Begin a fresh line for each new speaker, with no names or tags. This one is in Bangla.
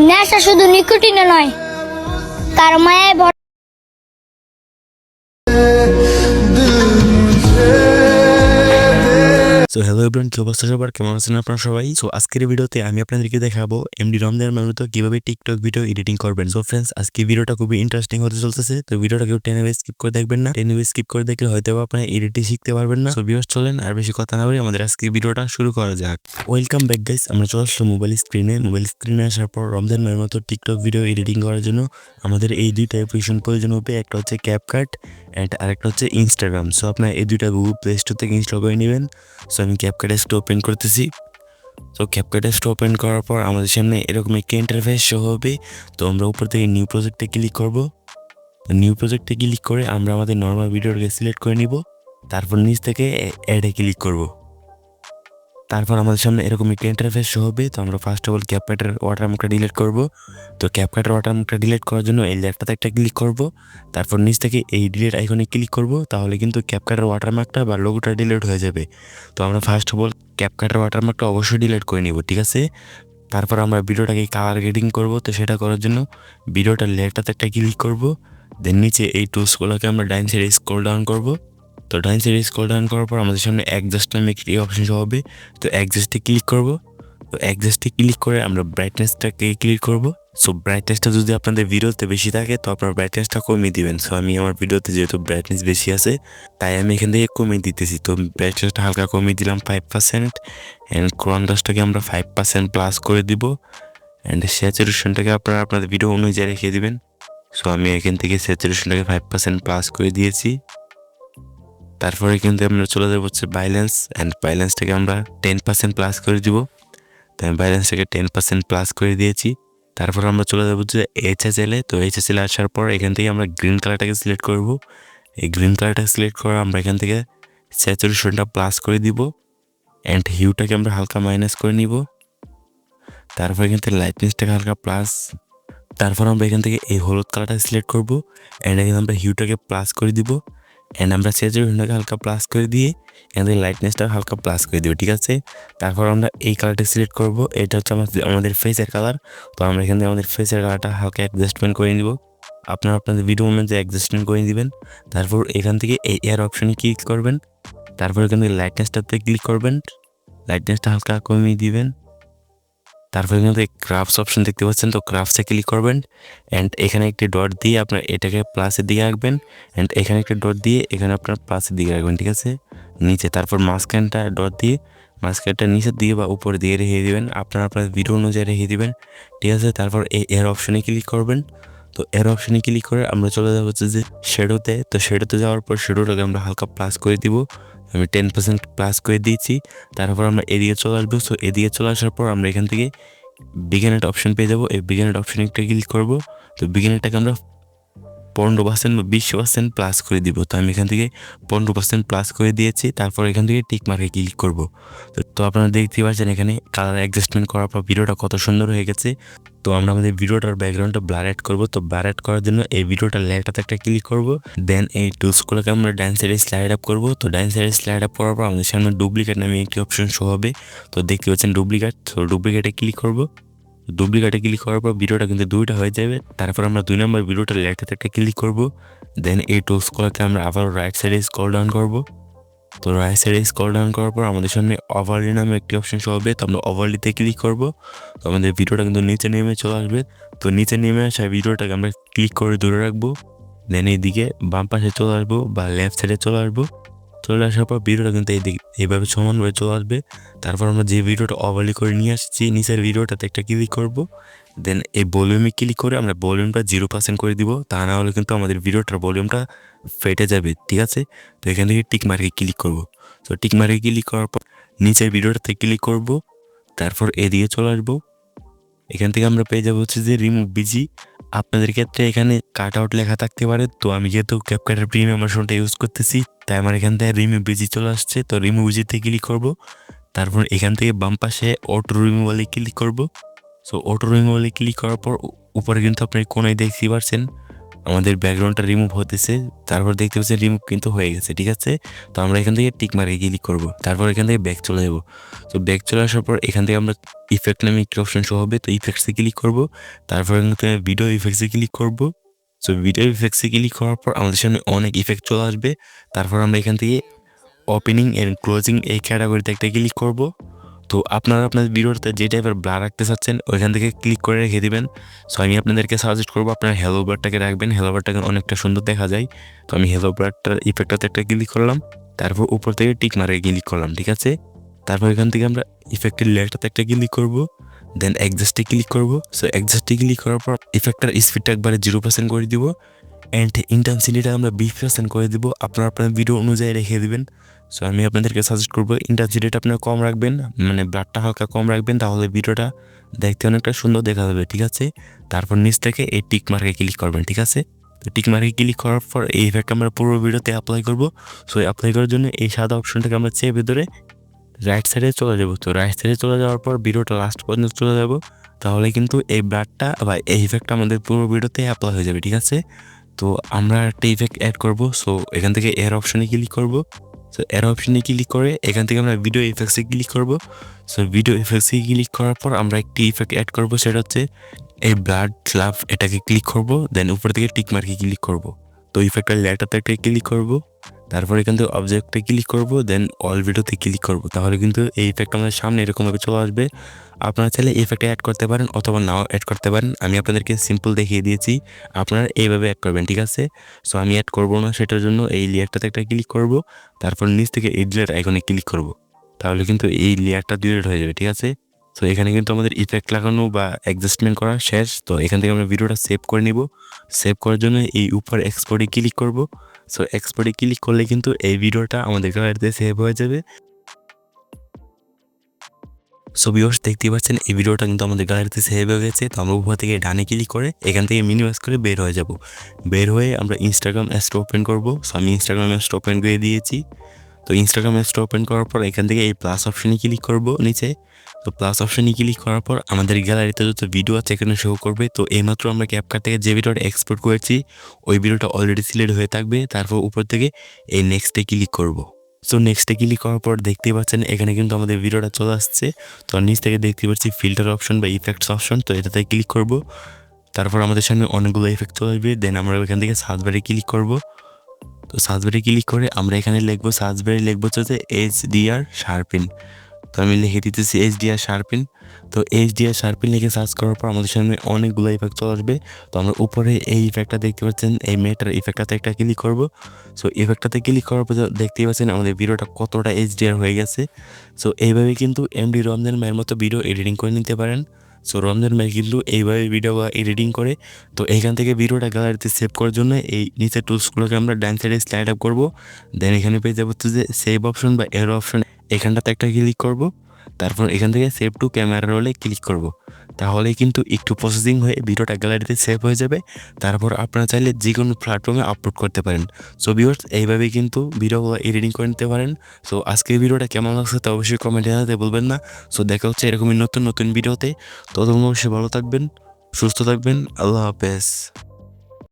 নেশা শুধু নিকোটিনে নয়, কার মায়ায়
সো হ্যালো এভরিওয়ান, কি অবস্থা সবার? কেমন আছেন আপনারা সবাই? সো আজকের ভিডিওতে আমি আপনাদেরকে দেখাবো এমডি রমজানের মতো কিভাবে টিকটক ভিডিও এডিটিং করবেন। সো ফ্রেন্ডস, আজকে ভিডিওটা খুবই ইন্টারেস্টিং হতে চলতেছে। তো ভিডিওটা কেউ টেনে স্কিপ করে দেখবেন না। টেনে স্কিপ করে দেখলে হয়তো আপনারা এডিটিং শিখতে পারবেন না। সো ভিউয়ার্স, চলেন আর বেশি কথা না বলে আমাদের আজকে ভিডিওটা শুরু করা যাক। ওয়েলকাম ব্যাক গাইস, আমরা চলে আসলাম মোবাইল স্ক্রিনে আসার পর রমজানের মতো টিকটক ভিডিও এডিটিং করার জন্য আমাদের এই দুইটা অ্যাপ্লিকেশন প্রয়োজন হবে। একটা হচ্ছে ক্যাপকাট অ্যান্ড আরেকটা হচ্ছে ইনস্টাগ্রাম। সো আপনার এই দুইটা গুগল প্লে স্টোর থেকে ইনস্টল করে নেবেন। সো আমি ক্যাপকাট স্টোর ওপেন করতেছি। তো ক্যাপকাট স্টোর ওপেন করার পর আমাদের সামনে এরকম একটা ইন্টারফেস শো হবে। তো আমরা উপর থেকে নিউ প্রজেক্টে ক্লিক করব। নিউ প্রজেক্টে ক্লিক করে আমরা আমাদের নর্মাল ভিডিওটাকে সিলেক্ট করে নিব। তারপর নিচ থেকে অ্যাডে ক্লিক করব। তারপর আমাদের সামনে এরকম একটা ইন্টারফেস শো হবে। তো আমরা ফার্স্ট অফ অল ক্যাপকাটের ওয়াটারমার্কটা ডিলিট করব। তো ক্যাপকাটের ওয়াটারমার্কটা ডিলিট করার জন্য এই লেয়ারটাতে একটা ক্লিক করব। তারপর নিচ থেকে এই ডিলিট আইকনে ক্লিক করব। তাহলে কিন্তু ক্যাপকাটের ওয়াটারমার্কটা বা লোগোটা ডিলিট হয়ে যাবে। তো আমরা ফার্স্ট অফ অল ক্যাপকাটের ওয়াটারমার্কটা অবশ্যই ডিলিট করে নিব, ঠিক আছে? তারপর আমরা ভিডিওটাকে কালার গ্রেডিং করব। তো সেটা করার জন্য ভিডিওটার লেয়ারটাতে একটা ক্লিক করব। দেন নিচে এই টুলসগুলোকে আমরা ডাইন সাইডে স্ক্রল ডাউন করব। তো ডাইন সাইডে স্ক্রল ডাউন করার পর আমাদের সামনে অ্যাডজাস্ট নামে একটি অপশন হবে। তো অ্যাডজাস্টে ক্লিক করব। তো অ্যাডজাস্টে ক্লিক করে আমরা ব্রাইটনেসটাকে ক্লিক করব। সো ব্রাইটনেসটা যদি আপনাদের ভিডিওতে বেশি থাকে তো আপনার ব্রাইটনেসটা কমিয়ে দিবেন। সো আমি আমার ভিডিওতে যেহেতু ব্রাইটনেস বেশি আছে তাই আমি এখান থেকে কমিয়ে দিতেছি। তো ব্রাইটনেসটা হালকা কমিয়ে দিলাম 5%। অ্যান্ড কন্ট্রাস্টটাকে আমরা 5% প্লাস করে দিব। অ্যান্ড স্যাচুরেশনটাকে আপনারা আপনাদের ভিডিও অনুযায়ী রেখে দিবেন। সো আমি এখান থেকে স্যাচুরেশনটাকে 5% প্লাস করে দিয়েছি। তারপরে কিন্তু আমরা চলে যাবো হচ্ছে বাইলেন্স, অ্যান্ড বাইলেন্সটাকে আমরা 10% প্লাস করে দিব। তো আমি বাইলেন্সটাকে 10% প্লাস করে দিয়েছি। তারপর আমরা চলে যাবো যে এইচএসএলে। তো এইচএসএলে আসার পর এখান থেকে আমরা গ্রিন কালারটাকে সিলেক্ট করব। এই গ্রিন কালারটা সিলেক্ট করে আমরা এখান থেকে স্যাচুরেশনটা প্লাস করে দিব। অ্যান্ড হিউটাকে আমরা হালকা মাইনাস করে নিব। তারপর এখান থেকে লাইটনেসটাকে হালকা প্লাস। তারপর আমরা এখান থেকে এই হলুদ কালারটা সিলেক্ট করব। অ্যান্ড এখানে আমরা হিউটাকে প্লাস করে দিব। অ্যান্ড আমরা স্যাচুরেশনটাকে হালকা প্লাস করে দিয়ে এখান থেকে লাইটনেসটা হালকা প্লাস করে দেবো, ঠিক আছে? তারপর আমরা এই কালারটা সিলেক্ট করব। এটা হচ্ছে আমাদের ফেসের কালার। তো আমরা এখান থেকে আমাদের ফেসের কালারটা হালকা অ্যাডজাস্টমেন্ট করে নিব। আপনারা আপনাদের ভিডিও অনুযায়ী অ্যাডজাস্টমেন্ট করে দিবেন। তারপর এখান থেকে এই এয়ার অপশনে ক্লিক করবেন। তারপর এখান থেকে লাইটনেসটাতে ক্লিক করবেন। লাইটনেসটা হালকা কমিয়ে দিবেন। তারপর এখান থেকে ক্রাফটস অপশন দেখতে পাচ্ছেন। তো ক্রাফটসে ক্লিক করবেন। অ্যান্ড এখানে একটি ডট দিয়ে আপনার এটাকে প্লাসের দিকে রাখবেন। অ্যান্ড এখানে একটা ডট দিয়ে এখানে আপনার প্লাসের দিকে রাখবেন, ঠিক আছে? নিচে তারপর মাঝখানটা ডট দিয়ে মাঝখানটা নিচের দিকে বা উপর দিয়ে রেখে দিবেন। আপনার ভিডিও অনুযায়ী রেখে দিবেন, ঠিক আছে? তারপর এই এর অপশনে ক্লিক করবেন। তো এর অপশনে ক্লিক করে আমরা চলে যাবো হচ্ছে যে শ্যাডোতে। তো শ্যাডোতে যাওয়ার পর শ্যাডোটাকে আমরা হালকা প্লাস করে দিব। আমি 10% প্লাস করে দিয়েছি। তারপর আমরা এদিকে চলে আসবো। সো এদিকে চলে আসার পর আমরা এখান থেকে বিগিনার অপশন পেয়ে যাবো। এই বিগিনার অপশনে একটা ক্লিক করবো। তো বিগিনারটাকে আমরা 15% বা 20% প্লাস করে দিব। তো আমি এখান থেকে 15% প্লাস করে দিয়েছি। তারপর এখান থেকে টিক মার্কে ক্লিক করবো। তো আপনারা দেখতে পাচ্ছেন এখানে কালার অ্যাডজাস্টমেন্ট করার পর ভিডিওটা কত সুন্দর হয়ে গেছে। তো আমরা আমাদের ভিডিওটার ব্যাকগ্রাউন্ডটা ব্লার অ্যাড করবো। তো ব্লার অ্যাড করার জন্য এই ভিডিওটার লেয়ারটাতে একটা ক্লিক করবো। দেন এই টুলসগুলোকে আমরা ডান সাইডে স্লাইড আপ করবো। তো ডান সাইডে স্লাইড আপ করার পর আমাদের সামনে ডুপ্লিকেট নামে একটি অপশন শো হবে। তো দেখতে পাচ্ছেন ডুপ্লিকেট। তো ডুপ্লিকেটে ক্লিক করবো। ডুপ্লিকেটে ক্লিক করার পর ভিডিওটা কিন্তু দুইটা হয়ে যাবে। তারপর আমরা 2 নম্বর ভিডিওটার লেয়ারটাতে একটা ক্লিক করবো। দেন এই টুলসগুলোকে আমরা আবার রাইট সাইডে স্ক্রল ডাউন করবো। তো রাইট সাইডে স্ক্রল ডাউন করার পর আমাদের সামনে ওভারলি নামে একটি অপশন শো হবে। তো আমরা ওভারলিতে ক্লিক করবো। তো আমাদের ভিডিওটা কিন্তু নিচে নেমে চলে আসবে। তো নিচে নেমে আসা ভিডিওটাকে আমরা ক্লিক করে ধরে রাখবো। দেন এইদিকে বাম পাশে চলে আসবো বা লেফট সাইডে চলে আসবো। চলে আসার পর ভিডিওটা কিন্তু এইভাবে সমানভাবে চলে আসবে। তারপর আমরা যে ভিডিওটা ওভারলি করে নিয়ে আসছি নিচের ভিডিওটাতে একটা ক্লিক করব। দেন এই ভলিউমে ক্লিক করে আমরা ভলিউমটা 0% করে দিব। তা না হলে কিন্তু আমাদের ভিডিওটার ভলিউমটা ফেটে যাবে, ঠিক আছে? তো এখান থেকে টিক মার্কে ক্লিক করব। তো টিক মার্কে ক্লিক করার পর নিচের ভিডিওটাতে ক্লিক করব। তারপর এদিকে চলে আসবো। এখান থেকে আমরা পেয়ে যাবো হচ্ছে যে রিমুভ বিজি। আপনাদের ক্ষেত্রে এখানে কাট আউট লেখা থাকতে পারে। তো আমি যেহেতু ক্যাপকাটের প্রিমিয়াম ভার্সনটা ইউজ করতেছি তাই আমার এখান থেকে রিমুভ বিজি চলে আসছে। তো রিমুভ বিজিতে ক্লিক করব। তারপর এখান থেকে বাম পাশে অটো রিমুভালে ক্লিক করব। সো অটো রিমুভালে ক্লিক করার পর উপরে কিন্তু আপনি কোনায় দেখতে পাচ্ছেন আমাদের ব্যাকগ্রাউন্ডটা রিমুভ হতেছে। তারপর দেখতে পাচ্ছি রিমুভ কিন্তু হয়ে গেছে, ঠিক আছে। তো আমরা এখান থেকে টিক মার্কে ক্লিক করব, তারপর এখান থেকে ব্যাক চলে যাব। তো ব্যাক চলে আসার পর এখান থেকে আমরা ইফেক্ট নামে একটি অপশন শো হবে, তো ইফেক্টসে ক্লিক করব। তারপর এখান থেকে ভিডিও ইফেক্টসে ক্লিক করব। সো ভিডিও ইফেক্টসে ক্লিক করার পর আমাদের সামনে অনেক ইফেক্ট চলে আসবে। তারপর আমরা এখান থেকে ওপেনিং এন্ড ক্লোজিং এই ক্যাটাগরিতে একটা ক্লিক করব। তো আপনারা আপনাদের ভিডিওতে যে টাইপের ব্লার রাখতে চাচ্ছেন ওইখান থেকে ক্লিক করে রেখে দিবেন। সো আমি আপনাদেরকে সাজেস্ট করবো আপনারা হ্যালো বারটাকে রাখবেন, হ্যালো বারটাকে অনেকটা সুন্দর দেখা যায়। তো আমি হ্যালো বারটার ইফেক্টটাতে একটা ক্লিক করলাম, তারপর উপর থেকে টিক মারে ক্লিক করলাম, ঠিক আছে। তারপর এখান থেকে আমরা ইফেক্টের লেয়ারটাতে একটা ক্লিক করব, দেন অ্যাডজাস্টে ক্লিক করব। সো অ্যাডজাস্টে ক্লিক করার পর ইফেক্টটার স্পিডটা একবারে 0% করে দিব অ্যান্ড ইন্টেন্সিটিটা আমরা 20% করে দিব। আপনারা আপনার ভিডিও অনুযায়ী রেখে দিবেন। সো আমি আপনাদেরকে সাজেস্ট করবো ইন্টেন্সিটিটা আপনারা কম রাখবেন, মানে ব্লাডটা হালকা কম রাখবেন, তাহলে ভিডিওটা দেখতে অনেকটা সুন্দর দেখা যাবে, ঠিক আছে। তারপর নিচ থেকে এই টিক মার্কে ক্লিক করবেন, ঠিক আছে। তো টিক মার্কে ক্লিক করার পর এই ইফেক্ট আমরা পুরো ভিডিওতে অ্যাপ্লাই করব। সো অ্যাপ্লাই করার জন্য এই সাদা অপশনটাকে আমরা চেপে ধরে রাইট সাইডে চলে যাব। তো রাইট সাইডে চলে যাওয়ার পর ভিডিওটা লাস্ট পর্যন্ত চলে যাব, তাহলে কিন্তু এই ব্লাডটা বা এই ইফেক্টটা আমাদের পুরো ভিডিওতে অ্যাপ্লাই হয়ে যাবে, ঠিক আছে। তো আমরা একটা ইফেক্ট অ্যাড করব। সো এখান থেকে এর অপশনে ক্লিক করব। সো এর অপশনে ক্লিক করে এখান থেকে আমরা ভিডিও ইফেক্টসে ক্লিক করব। সো ভিডিও ইফেক্টসে ক্লিক করার পর আমরা একটি ইফেক্ট অ্যাড করব, সেটা হচ্ছে এই ব্লাড ফ্লাফ, এটাকে ক্লিক করব, দেন উপর থেকে টিক মার্কে ক্লিক করব। তো ইফেক্টটার লেয়ারটাতে একটা ক্লিক করব, তারপর এখান থেকে অবজেক্টে ক্লিক করব, দেন অল ভিডিওতে ক্লিক করব। তাহলে কিন্তু এই ইফেক্ট আমাদের সামনে এরকমভাবে চলে আসবে। আপনারা চাইলে ইফেক্ট অ্যাড করতে পারেন অথবা নাও অ্যাড করতে পারেন। আমি আপনাদেরকে সিম্পল দেখিয়ে দিয়েছি, আপনারা এইভাবে অ্যাড করবেন, ঠিক আছে। সো আমি অ্যাড করবো না, সেটার জন্য এই লেয়ারটাতে একটা ক্লিক করব, তারপর নিচ থেকে এডিট আইকনে ক্লিক করব। তাহলে কিন্তু এই লেয়ারটা ডিলিট হয়ে যাবে, ঠিক আছে। তো এখানে কিন্তু আমাদের ইফেক্ট লাগানো বা অ্যাডজাস্টমেন্ট করা শেষ। তো এখান থেকে আমরা ভিডিওটা সেভ করে নিব। সেভ করার জন্য এই উপর এক্সপোর্টে ক্লিক করব। সো এক্সপোর্টে ক্লিক করলে কিন্তু এই ভিডিওটা আমাদের গ্যালারিতে সেভ হয়ে যাবে। সো ভিউয়ার্স দেখতেই পাচ্ছেন এই ভিডিওটা কিন্তু আমাদের গ্যালারিতে সেভ হয়ে গেছে। তো আমরা উপর থেকে ডানে ক্লিক করে এখান থেকে মিনিমাইজ করে বের হয়ে যাব। বের হয়ে আমরা ইনস্টাগ্রাম অ্যাপসটা ওপেন করব। সো আমি ইনস্টাগ্রাম অ্যাপসটা ওপেন করে দিয়েছি। তো ইনস্টাগ্রাম অ্যাপসটা ওপেন করার পর এখান থেকে এই প্লাস অপশনে ক্লিক করব নিচে। তো প্লাস অপশনে ক্লিক করার পর আমাদের গ্যালারিতে যত ভিডিও আছে এখানে শো করবে। তো এইমাত্র আমরা ক্যাপকাট থেকে যে ভিডিওটা এক্সপোর্ট করেছি ওই ভিডিওটা অলরেডি সিলেক্ট হয়ে থাকবে। তারপর উপর থেকে এই নেক্সটে ক্লিক করব। সো নেক্সটে ক্লিক করার পর দেখতেই পাচ্ছেন এখানে কিন্তু আমাদের ভিডিওটা চলে আসছে। তো নিচ থেকে দেখতে পাচ্ছি ফিল্টার অপশন বা ইফেক্টস অপশন, তো এটাতে ক্লিক করব। তারপর আমাদের সামনে অনেকগুলো ইফেক্ট চলে আসবে। দেন আমরা এখান থেকে সার্চ বারে ক্লিক করব। তো সার্চ বারে ক্লিক করে আমরা এখানে লিখবো, সার্চ বারে লিখবো হচ্ছে HDR শার্পিন। তো আমি লিখে দিতেছি HDR শার্পিন। তো HDR শার্পিন লিখে সার্চ করার পর আমাদের সামনে অনেকগুলো ইফেক্ট চলে আসবে। তো আমরা উপরে এই ইফেক্টটা দেখতে পাচ্ছেন, এই মেটার ইফেক্টটাতে একটা ক্লিক করব। সো ইফেক্টটাতে ক্লিক করার পর দেখতেই পাচ্ছেন আমাদের ভিডিওটা কতটা HDR হয়ে গেছে। সো এইভাবে কিন্তু এমডি রমজান ভাইয়ের মতো ভিডিও এডিটিং করে নিতে পারেন। সো রমজান ভাই কিন্তু এইভাবে ভিডিও এডিটিং করে। তো এইখান থেকে ভিডিওটা গ্যালারিতে সেভ করার জন্য এই নিচের টুলসগুলোকে আমরা ডান সাইডে স্লাইড আপ করবো। দেন এখানে পেয়ে যাবো যে সেভ অপশন বা এর অপশন, এখানটাতে একটা ক্লিক করব। তারপর এখান থেকে সেভ টু ক্যামেরা রোলে ক্লিক করব। তাহলেই কিন্তু একটু প্রসেসিং হয়ে ভিডিওটা গ্যালারিতে সেভ হয়ে যাবে। তারপর আপনারা চাইলে যে কোনো প্ল্যাটফর্মে আপলোড করতে পারেন। সো ভিউয়ার্স এইভাবেই কিন্তু ভিডিওগুলো এডিটিং করে নিতে পারেন। সো আজকের ভিডিওটা কেমন লাগছে তা অবশ্যই কমেন্টে জানাতে বলবেন না। সো দেখা হচ্ছে এরকমই নতুন নতুন ভিডিওতে। ততক্ষণ অবশ্যই ভালো থাকবেন, সুস্থ থাকবেন। আল্লাহ হাফেজ।